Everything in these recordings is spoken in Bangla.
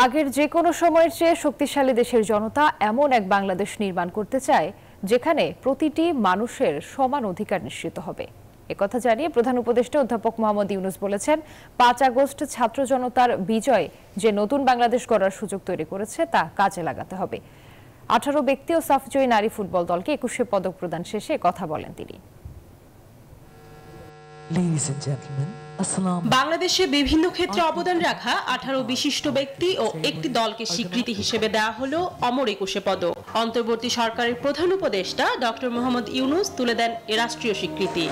আগের যে কোনো সময়ের চেয়ে শক্তিশালী দেশের জনতা এমন এক বাংলাদেশ নির্মাণ করতে চায় যেখানে প্রতিটি মানুষের সমান অধিকার নিশ্চিত হবে। একথা জানিয়ে প্রধান উপদেষ্টা অধ্যাপক মোহাম্মদ ইউনূস বলেছেন, ৫ আগস্ট ছাত্র জনতার বিজয় যে নতুন বাংলাদেশ গড়ার সুযোগ তৈরি করেছে তা কাজে লাগাতে হবে। ১৮ ব্যক্তি ও সাফজয়ী নারী ফুটবল দলকে ২১শে পদক প্রদান শেষে কথা বলেন তিনি। বাংলাদেশে বিভিন্ন ক্ষেত্রে অবদান রাখা ১৮ বিশিষ্ট ব্যক্তি ও একটি দলকে স্বীকৃতি হিসেবে দেওয়া হলো অমর ২১শে পদক। অন্তর্বর্তী সরকারের প্রধান উপদেষ্টা ডক্টর মোহাম্মদ ইউনূস তুলে দেন এ রাষ্ট্রীয় স্বীকৃতি।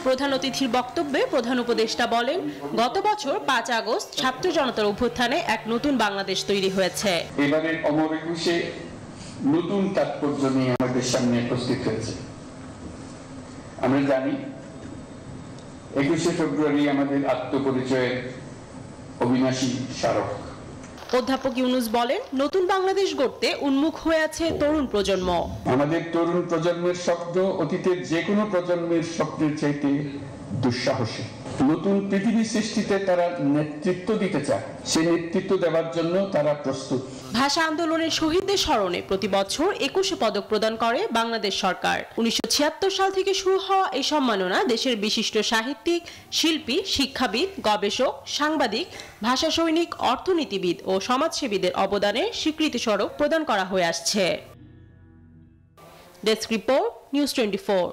প্রধান অতিথির বক্তব্যে প্রধান উপদেষ্টা বলেন, গত বছর ৫ আগস্ট ছাত্র জনতার অভ্যুত্থানে এক নতুন বাংলাদেশ তৈরি হয়েছে। এবারের অমর ২১শে নতুন তাৎপর্য নিয়ে আমাদের সামনে উপস্থিত হয়েছে। আমরা জানি ২১শে ফেব্রুয়ারি আমাদের আত্মপরিচয়ের অবিনাশী স্মারক। অধ্যাপক ইউনূস বলেন, নতুন বাংলাদেশ গড়তে উন্মুখ হয়ে আছে তরুণ প্রজন্ম। আমাদের তরুণ প্রজন্মের স্বপ্ন অতীতের যে কোনো প্রজন্মের স্বপ্নের চাইতে দুঃসাহসী। নতুন পৃথিবী সৃষ্টিতে তারা নেতৃত্ব দিতে চায়, সেই নেতৃত্ব দেওয়ার জন্য তারা প্রস্তুত। ভাষা আন্দোলনের শহীদদের স্মরণে প্রতি বছর ২১শে পদক প্রদান করে বাংলাদেশ সরকার। ১৯৭৬ সাল থেকে শুরু হওয়া এই সম্মাননা দেশের বিশিষ্ট সাহিত্যিক, শিল্পী, শিক্ষাবিদ, গবেষক, সাংবাদিক, ভাষা সৈনিক, অর্থনীতিবিদ ও সমাজসেবীদের অবদানের স্বীকৃতিস্বরূপ প্রদান করা হয়ে আসছে। Desk report, news 24।